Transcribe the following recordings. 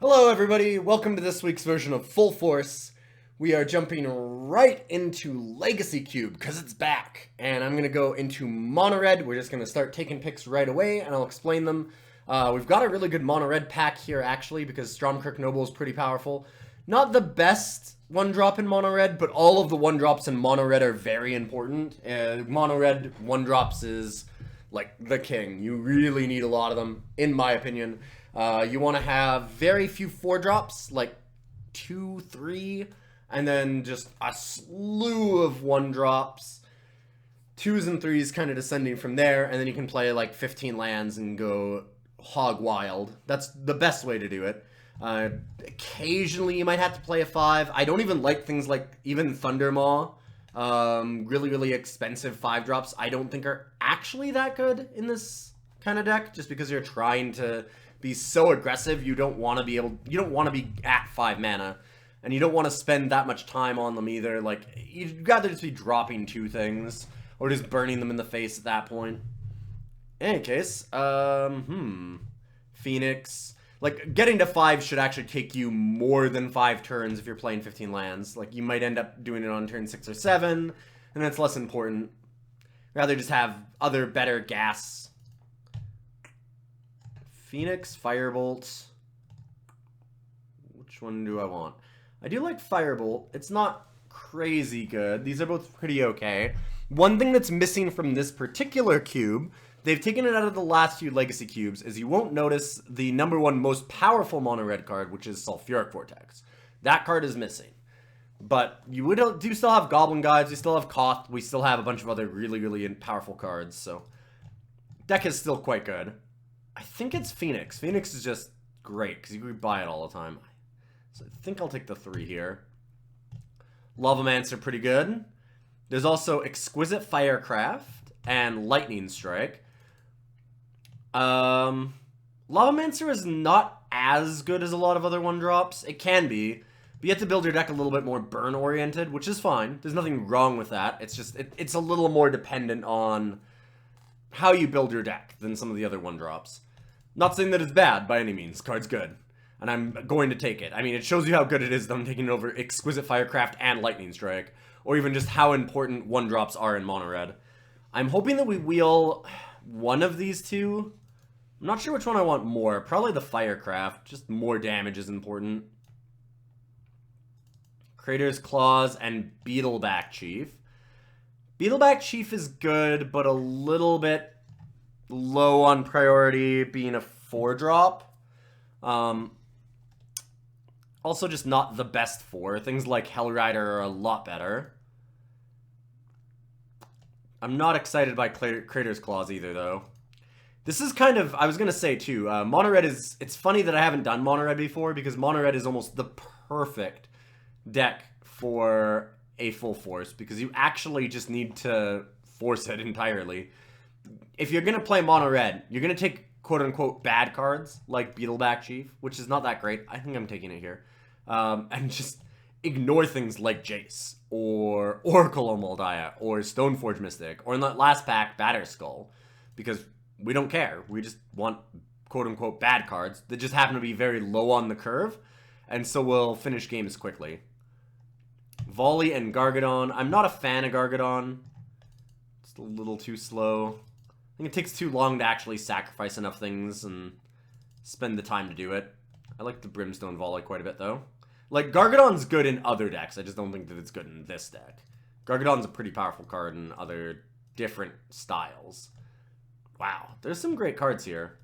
Hello everybody, welcome to this week's version of Full Force. We are jumping right into Legacy Cube, because it's back. And I'm going to go into Mono Red. We're just going to start taking picks right away, and I'll explain them. We've got a really good Mono Red pack here, actually, because Stromkirk Noble is pretty powerful. Not the best one-drop in Mono Red, but all of the one-drops in Mono Red are very important. Mono Red one-drops is, like, the king. You really need a lot of them, in my opinion. You want to have very few 4-drops, like 2, 3, and then just a slew of 1-drops. 2s and 3s kind of descending from there, and then you can play like 15 lands and go hog wild. That's the best way to do it. Occasionally you might have to play a 5. I don't even like things like even Thundermaw. Really expensive 5-drops I don't think are actually that good in this kind of deck, just because you're trying to be so aggressive. You don't want to be at 5 mana, and you don't want to spend that much time on them either. Like, you'd rather just be dropping 2 things or just burning them in the face at that point. In any case, Phoenix. Like, getting to 5 should actually take you more than 5 turns if you're playing 15 lands. Like, you might end up doing it on turn 6 or 7, and that's less important. Rather just have other better gas. Phoenix, Firebolt. Which one do I want? I do like Firebolt. It's not crazy good. These are both pretty okay. One thing that's missing from this particular cube, they've taken it out of the last few Legacy cubes, is you won't notice the #1 most powerful mono red card, which is Sulfuric Vortex. That card is missing. But you do still have Goblin Guides, we still have Koth, we still have a bunch of other really powerful cards, so deck is still quite good. I think it's Phoenix. Phoenix is just great, because you can buy it all the time. So I think I'll take the 3 here. Lavamancer, pretty good. There's also Exquisite Firecraft and Lightning Strike. Lavamancer is not as good as a lot of other 1-drops. It can be, but you have to build your deck a little bit more burn-oriented, which is fine. There's nothing wrong with that. It's just, it's a little more dependent on how you build your deck than some of the other 1-drops. Not saying that it's bad by any means. Card's good, and I'm going to take it. I mean, it shows you how good it is that I'm taking it over Exquisite Firecraft and Lightning Strike, or even just how important 1-drops are in Mono Red. I'm hoping that we wheel one of these two. I'm not sure which one I want more. Probably the Firecraft. Just more damage is important. Crater's Claws and Beetleback Chief. Beetleback Chief is good, but a little bit low on priority, being a 4-drop. Also just not the best 4. Things like Hellrider are a lot better. I'm not excited by Crater's Claws either, though. This is kind of, I was going to say, too, Mono Red is, it's funny that I haven't done Mono Red before, because Mono Red is almost the perfect deck for a full force, because you actually just need to force it entirely. If you're going to play Mono Red, you're going to take quote-unquote bad cards, like Beetleback Chief, which is not that great. I think I'm taking it here. And just ignore things like Jace, or Oracle Omaldaya, or Stoneforge Mystic, or in that last pack, Batterskull, because we don't care. We just want quote-unquote bad cards that just happen to be very low on the curve, and so we'll finish games quickly. Volley and Gargadon. I'm not a fan of Gargadon. It's a little too slow. I think it takes too long to actually sacrifice enough things and spend the time to do it. I like the Brimstone Volley quite a bit, though. Like, Gargadon's good in other decks. I just don't think that it's good in this deck. Gargadon's a pretty powerful card in other different styles. Wow, there's some great cards here.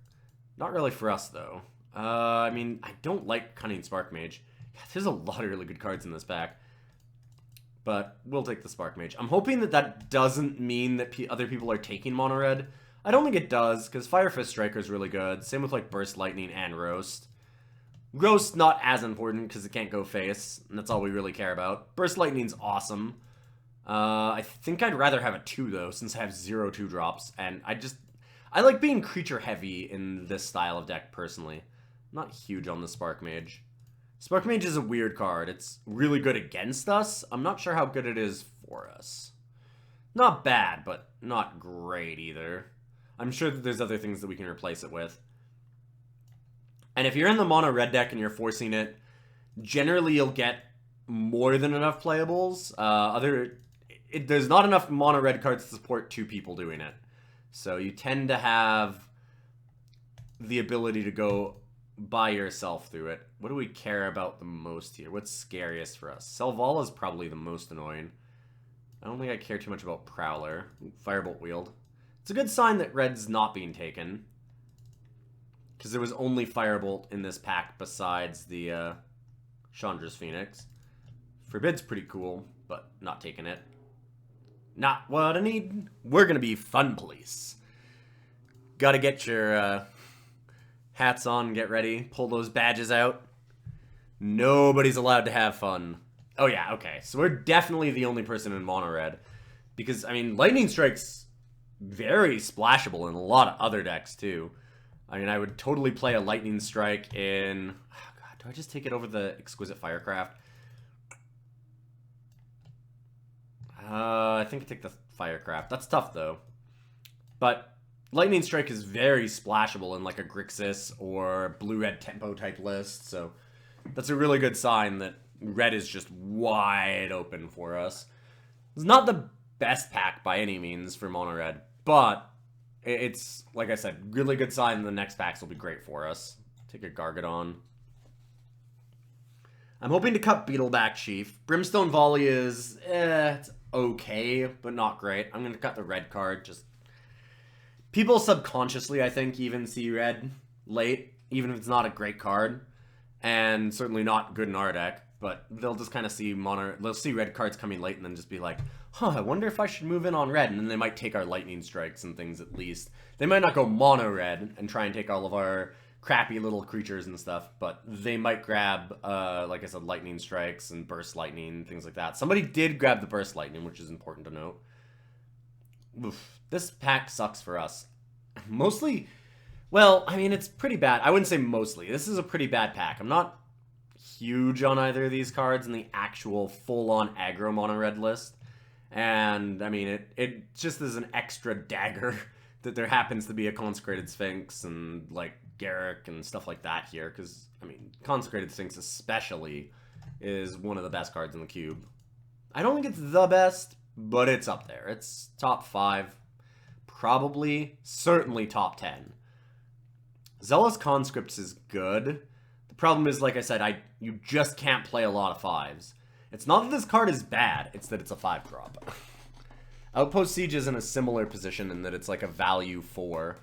Not really for us, though. I mean, I don't like Cunning Spark Mage. Yeah, there's a lot of really good cards in this pack. But we'll take the Spark Mage. I'm hoping that that doesn't mean that other people are taking Mono Red. I don't think it does, because Fire Fist Striker is really good. Same with, like, Burst Lightning and Roast. Roast, not as important, because it can't go face, and that's all we really care about. Burst Lightning's awesome. I think I'd rather have a 2, though, since I have 0 2-drops, and I like being creature-heavy in this style of deck, personally. I'm not huge on the Spark Mage. Spark Mage is a weird card. It's really good against us. I'm not sure how good it is for us. Not bad, but not great either. I'm sure that there's other things that we can replace it with. And if you're in the mono red deck and you're forcing it, generally you'll get more than enough playables. There's not enough mono red cards to support 2 people doing it. So you tend to have the ability to go by yourself through it. What do we care about the most here? What's scariest for us? Selvala is probably the most annoying. I don't think I care too much about Prowler. Firebolt Wield. It's a good sign that red's not being taken, because there was only Firebolt in this pack besides the Chandra's Phoenix. Forbid's pretty cool, but not taking it. Not what I need. We're gonna be fun police. Gotta get your hats on, get ready, pull those badges out. Nobody's allowed to have fun. Oh yeah, okay. So we're definitely the only person in mono red. Because, I mean, Lightning Strike's very splashable in a lot of other decks, too. I mean, I would totally play a Lightning Strike in... Oh God, do I just take it over the Exquisite Firecraft? I think I take the Firecraft. That's tough, though. But Lightning Strike is very splashable in, like, a Grixis or blue-red tempo type list, so that's a really good sign that red is just wide open for us. It's not the best pack by any means for mono red, but it's, like I said, really good sign the next packs will be great for us. Take a Gargadon. I'm hoping to cut Beetleback Chief. Brimstone Volley is, it's okay, but not great. I'm going to cut the red card. Just people subconsciously, I think, even see red late, even if it's not a great card, and certainly not good in our deck. But they'll just kind of see they'll see red cards coming late and then just be like, huh, I wonder if I should move in on red. And then they might take our lightning strikes and things at least. They might not go mono red and try and take all of our crappy little creatures and stuff, but they might grab, like I said, lightning strikes and burst lightning, things like that. Somebody did grab the burst lightning, which is important to note. Oof. This pack sucks for us. Mostly, well, I mean, it's pretty bad. I wouldn't say mostly. This is a pretty bad pack. I'm not huge on either of these cards in the actual full-on aggro mono red list. And, I mean, it just is an extra dagger that there happens to be a Consecrated Sphinx and, like, Garruk and stuff like that here. Because, I mean, Consecrated Sphinx especially is one of the best cards in the cube. I don't think it's the best, but it's up there. It's top 5. Probably, certainly top 10. Zealous Conscripts is good. The problem is, like I said, you just can't play a lot of 5s. It's not that this card is bad, it's that it's a 5-drop. Outpost Siege is in a similar position in that it's like a value 4.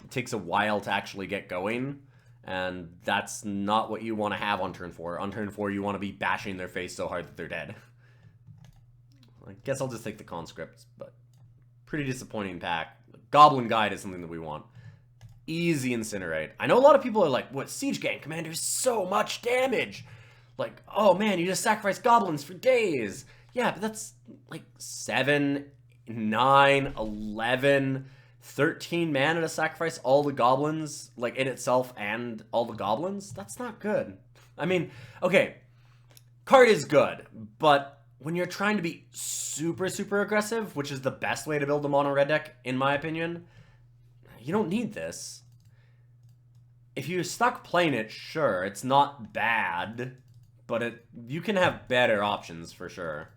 It takes a while to actually get going, and that's not what you want to have on turn 4. On turn 4, you want to be bashing their face so hard that they're dead. I guess I'll just take the Conscripts, but pretty disappointing pack. Goblin Guide is something that we want. Easy Incinerate. I know a lot of people are like, what, Siege Gang Commander's so much damage! Like, oh man, you just sacrifice goblins for days! Yeah, but that's like 7, 9, 11, 13 mana to sacrifice all the goblins, like in itself and all the goblins? That's not good. I mean, okay, card is good, but when you're trying to be super, super aggressive, which is the best way to build a mono red deck, in my opinion, you don't need this. If you're stuck playing it, sure, it's not bad, but you can have better options for sure.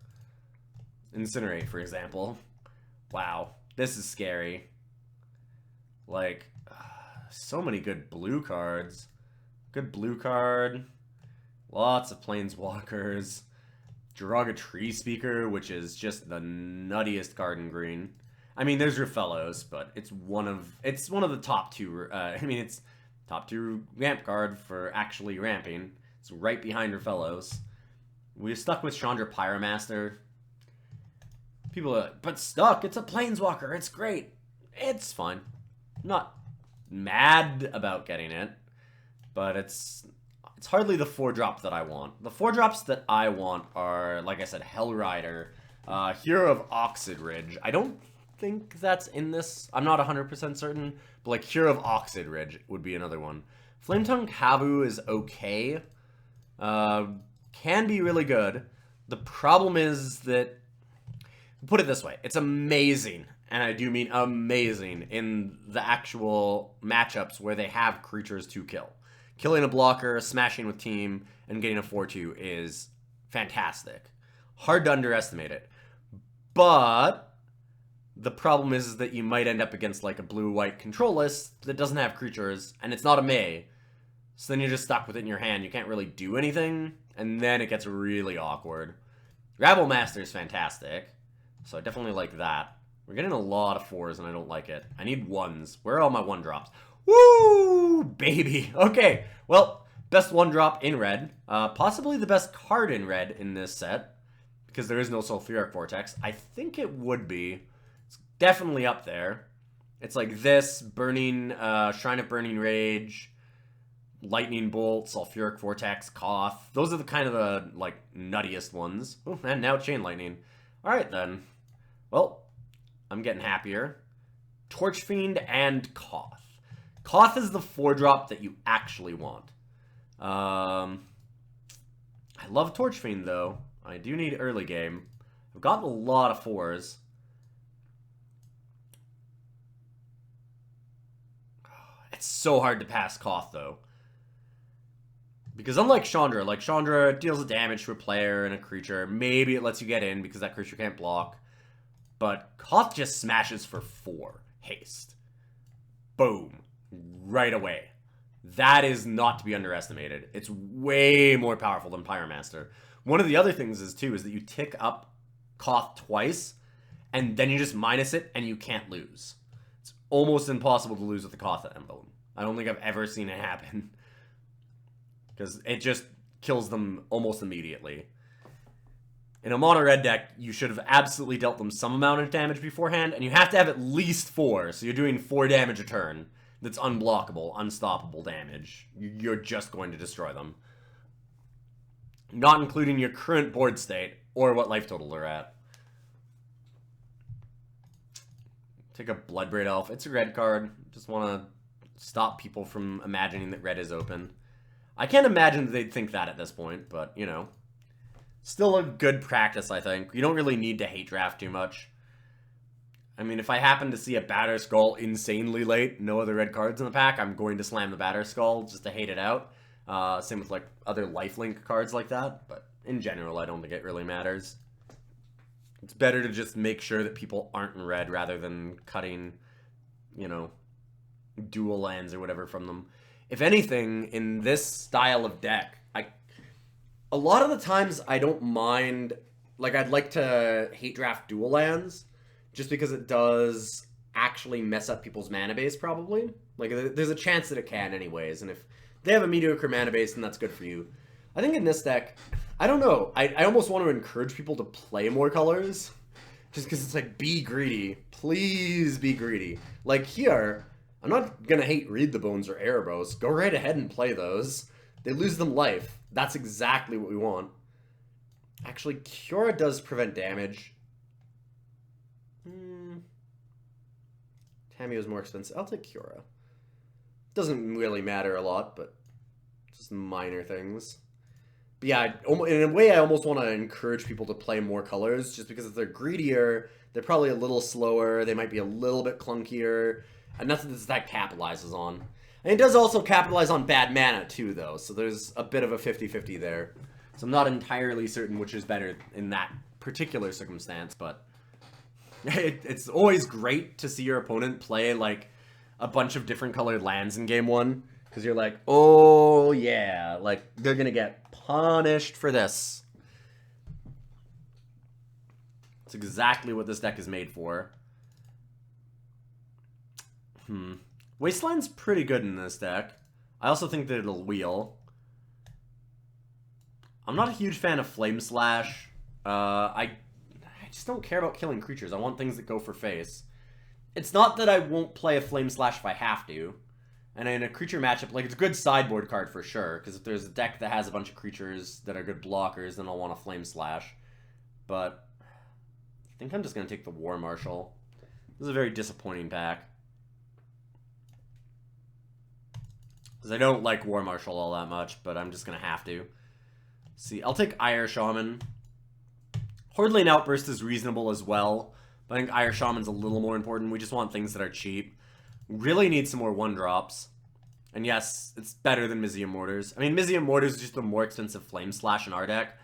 Incinerate, for example. Wow, this is scary. Like, so many good blue cards. Good blue card. Lots of Planeswalkers. Jiraga Tree Speaker, which is just the nuttiest card in green. I mean, there's Rafellos, but it's one of the top 2. I mean, it's top 2 ramp card for actually ramping. It's right behind Rafellos. We're stuck with Chandra Pyromaster. People are like, but stuck, it's a Planeswalker, it's great. It's fine. I'm not mad about getting it, but it's hardly the 4-drop that I want. The 4-drops that I want are, like I said, Hellrider, Hero of Oxid Ridge. I don't think that's in this. I'm not 100% certain, but like Hero of Oxid Ridge would be another one. Flametongue Kavu is okay. Can be really good. The problem is that, put it this way, it's amazing, and I do mean amazing, in the actual matchups where they have creatures to kill. killing a blocker, smashing with team, and getting a 4-2 is fantastic. Hard to underestimate it. But the problem is that you might end up against like a blue-white control list that doesn't have creatures, and it's not a May. So then you're just stuck with it in your hand. You can't really do anything, and then it gets really awkward. Rabble Master is fantastic, so I definitely like that. We're getting a lot of 4s, and I don't like it. I need 1s. Where are all my 1-drops? Woo! Baby! Okay, well, best 1-drop in red. Possibly the best card in red in this set, because there is no Sulfuric Vortex. I think it would be. It's definitely up there. It's like this, Burning, Shrine of Burning Rage, Lightning Bolt, Sulfuric Vortex, Koth. Those are the kind of the, like, nuttiest ones. Ooh, and now Chain Lightning. Alright, then. Well, I'm getting happier. Torch Fiend and Koth. Koth is the 4-drop that you actually want. I love Torch Fiend, though. I do need early game. I've gotten a lot of 4s. It's so hard to pass Koth, though. Because unlike Chandra, like Chandra deals damage to a player and a creature. Maybe it lets you get in because that creature can't block. But Koth just smashes for 4 haste. Boom. Right away. That is not to be underestimated. It's way more powerful than Pyromaster. One of the other things is, too, is that you tick up Koth twice, and then you just minus it, and you can't lose. It's almost impossible to lose with the Koth emblem. I don't think I've ever seen it happen. Because it just kills them almost immediately. In a mono-red deck, you should have absolutely dealt them some amount of damage beforehand, and you have to have at least 4, so you're doing 4 damage a turn. That's unblockable, unstoppable damage. You're just going to destroy them. Not including your current board state, or what life total they're at. Take a Bloodbraid Elf. It's a red card. Just want to stop people from imagining that red is open. I can't imagine that they'd think that at this point, but, you know. Still a good practice, I think. You don't really need to hate draft too much. I mean, if I happen to see a Batter Skull insanely late, no other red cards in the pack, I'm going to slam the Batter Skull just to hate it out. Same with, like, other lifelink cards like that. But in general, I don't think it really matters. It's better to just make sure that people aren't in red rather than cutting, you know, dual lands or whatever from them. If anything, in this style of deck, a lot of the times I don't mind, like, I'd like to hate draft dual lands, just because it does actually mess up people's mana base, probably. Like, there's a chance that it can anyways, and if they have a mediocre mana base, then that's good for you. I think in this deck, I don't know, I almost want to encourage people to play more colors, just because it's like, be greedy. Please be greedy. Like, here, I'm not gonna hate Read the Bones or Erebos. Go right ahead and play those. They lose them life. That's exactly what we want. Actually, Cura does prevent damage. Tamiyo's more expensive. I'll take Cura. Doesn't really matter a lot, but just minor things. But yeah, in a way, I almost want to encourage people to play more colors, just because if they're greedier, they're probably a little slower, they might be a little bit clunkier, and that's what this deck capitalizes on. And it does also capitalize on bad mana, too, though, so there's a bit of a 50-50 there. So I'm not entirely certain which is better in that particular circumstance, but it's always great to see your opponent play, like, a bunch of different colored lands in game one, because you're like, oh, yeah, like, they're gonna get punished for this. It's exactly what this deck is made for. Wasteland's pretty good in this deck. I also think that it'll wheel. I'm not a huge fan of Flame Slash. I just don't care about killing creatures. I want things that go for face. It's not that I won't play a Flame Slash if I have to. And in a creature matchup, like, it's a good sideboard card for sure. Because if there's a deck that has a bunch of creatures that are good blockers, then I'll want a Flame Slash. But I think I'm just going to take the War Marshal. This is a very disappointing pack. Because I don't like War Marshal all that much, but I'm just going to have to. See, I'll take Ire Shaman. Horde Lane Outburst is reasonable as well, but I think Ire Shaman's a little more important. We just want things that are cheap. Really need some more 1-drops. And yes, it's better than Mizium Mortars. I mean, Mizium Mortars is just a more expensive Flame Slash in our deck.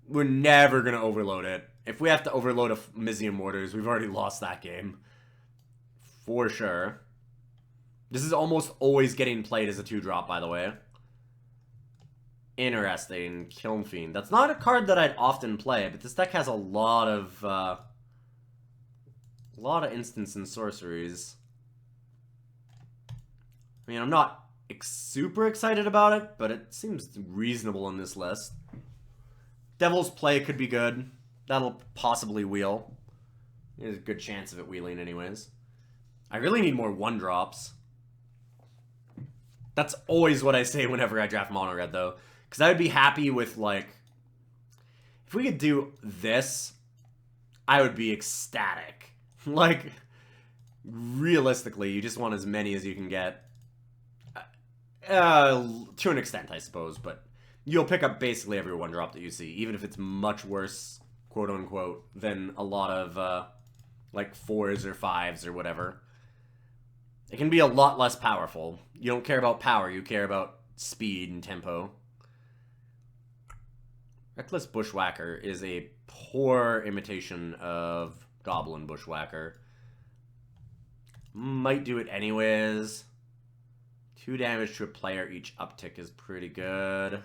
We're never going to overload it. If we have to overload a Mizium Mortars, we've already lost that game. For sure. This is almost always getting played as a 2-drop, by the way. Interesting. Kiln Fiend. That's not a card that I'd often play, but this deck has a lot of instants and sorceries. I mean, I'm not super excited about it, but it seems reasonable in this list. Devil's Play could be good. That'll possibly wheel. There's a good chance of it wheeling anyways. I really need more 1-drops. That's always what I say whenever I draft Mono Red, though. Because I would be happy with, like... If we could do this, I would be ecstatic. Like, realistically, you just want as many as you can get. To an extent, I suppose, but you'll pick up basically every 1-drop that you see, even if it's much worse, quote-unquote, than a lot of, like, 4s or 5s or whatever. It can be a lot less powerful. You don't care about power, you care about speed and tempo. Reckless Bushwhacker is a poor imitation of Goblin Bushwhacker. Might do it anyways. 2 damage to a player each uptick is pretty good.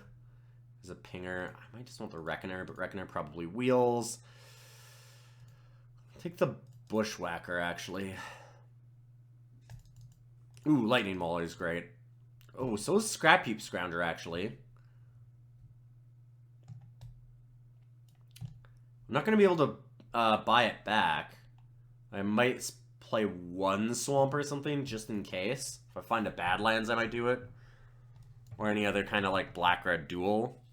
As a pinger, I might just want the Reckoner, but Reckoner probably wheels. Take the Bushwhacker, actually. Ooh, Lightning Mauler is great. Oh, so is Scrap Heap Scrounger, actually. I'm not going to be able to buy it back. I might play 1 Swamp or something, just in case. If I find a Badlands, I might do it. Or any other kind of, like, black-red duel.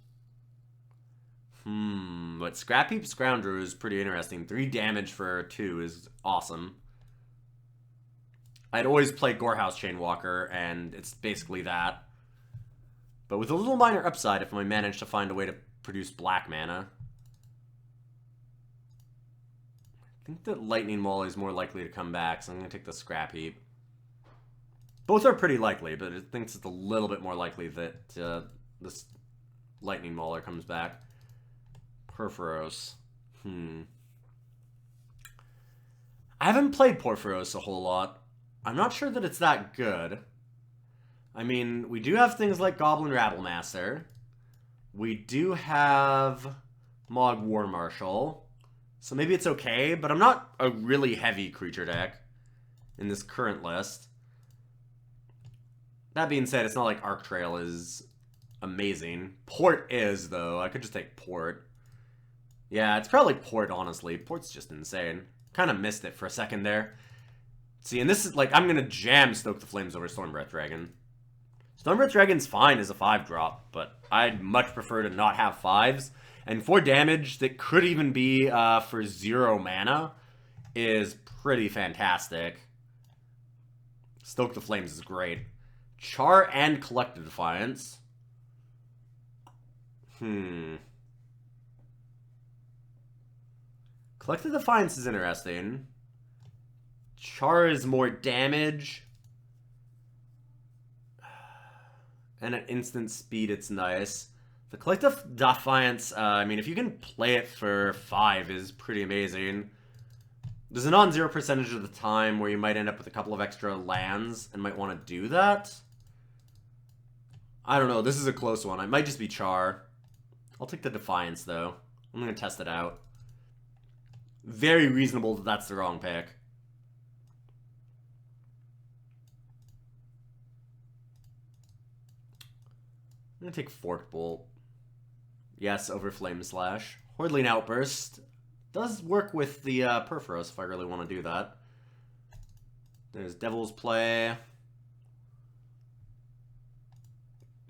But Scrap Heap Scrounger is pretty interesting. 3 damage for 2 is awesome. I'd always play Gorehouse Chainwalker, and it's basically that. But with a little minor upside if I manage to find a way to produce black mana. I think that Lightning Maul is more likely to come back, so I'm going to take the Scrap Heap. Both are pretty likely, but I think it's a little bit more likely that this Lightning Mauler comes back. Porphyros. I haven't played Porphyros a whole lot. I'm not sure that it's that good. I mean, we do have things like Goblin Rabblemaster. We do have Mog War Marshal. So maybe it's okay, but I'm not a really heavy creature deck in this current list. That being said, it's not like Arc Trail is amazing. Port is, though. I could just take Port. Yeah, it's probably Port, honestly. Port's just insane. Kind of missed it for a second there. See, and this is, like, I'm going to jam Stoke the Flames over Stormbreath Dragon. Stormbreath Dragon's fine as a 5-drop, but I'd much prefer to not have 5s. And 4 damage that could even be for 0 mana is pretty fantastic. Stoke the Flames is great. Char and Collective Defiance. Collective Defiance is interesting. Char is more damage. And at instant speed, it's nice. The Collective Defiance, I mean, if you can play it for 5, is pretty amazing. There's a non-zero percentage of the time where you might end up with a couple of extra lands and might want to do that. I don't know. This is a close one. It might just be Char. I'll take the Defiance, though. I'm going to test it out. Very reasonable that that's the wrong pick. I'm going to take Fork Bolt. Yes, over Flame Slash. Hordling Outburst does work with the Porphyros if I really want to do that. There's Devil's Play.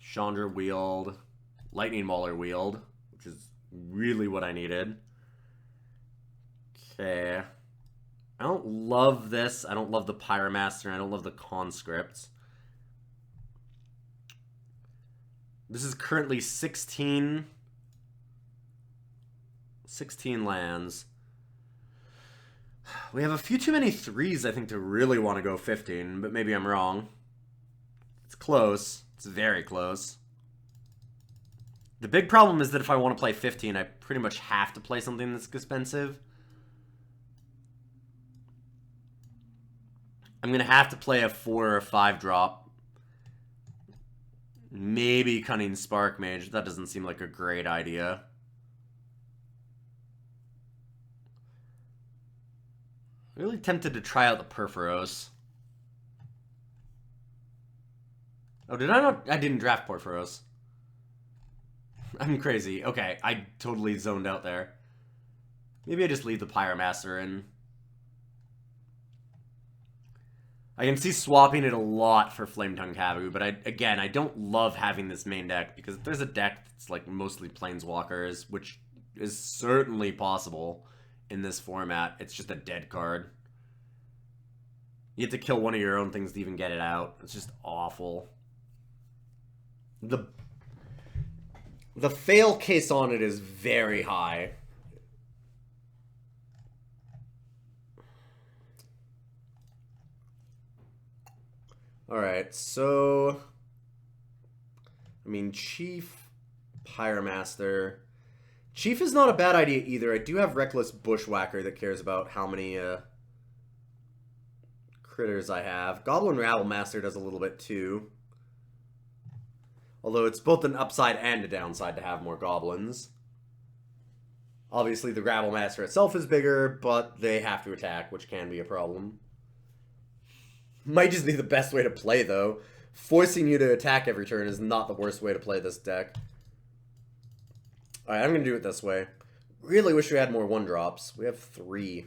Chandra Wield. Lightning Mauler Wield, which is really what I needed. Okay. I don't love this. I don't love the Pyromaster. I don't love the Conscript. This is currently 16 lands. We have a few too many 3s, I think, to really want to go 15, but maybe I'm wrong. It's close. It's very close. The big problem is that if I want to play 15, I pretty much have to play something that's expensive. I'm going to have to play a 4 or a 5 drop. Maybe Cunning Spark Mage. That doesn't seem like a great idea. I'm really tempted to try out the Perforos. Oh, did I not? I didn't draft Porphyros. I'm crazy. Okay, I totally zoned out there. Maybe I just leave the Pyromaster in. I can see swapping it a lot for Flametongue Kabu, but again, I don't love having this main deck, because if there's a deck that's like mostly Planeswalkers, which is certainly possible in this format, it's just a dead card. You have to kill one of your own things to even get it out. It's just awful. The fail case on it is very high. Alright, so... I mean, Chief, Pyromaster... Chief is not a bad idea either. I do have Reckless Bushwhacker that cares about how many critters I have. Goblin Rabblemaster does a little bit too. Although it's both an upside and a downside to have more goblins. Obviously the Rabblemaster itself is bigger, but they have to attack, which can be a problem. Might just be the best way to play, though. Forcing you to attack every turn is not the worst way to play this deck. Alright, I'm going to do it this way. Really wish we had more 1-drops. We have 3.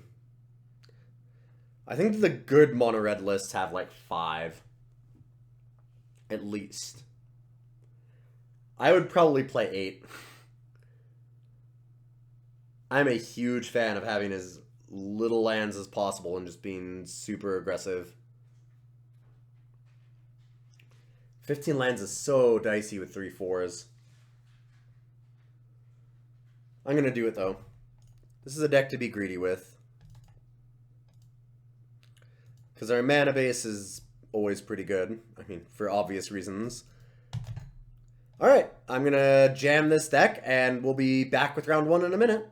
I think the good mono-red lists have like 5. At least. I would probably play 8. I'm a huge fan of having as little lands as possible and just being super aggressive. 15 lands is so dicey with 3 4s. I'm going to do it, though. This is a deck to be greedy with. Because our mana base is always pretty good. I mean, for obvious reasons. Alright, I'm going to jam this deck, and we'll be back with round 1 in a minute.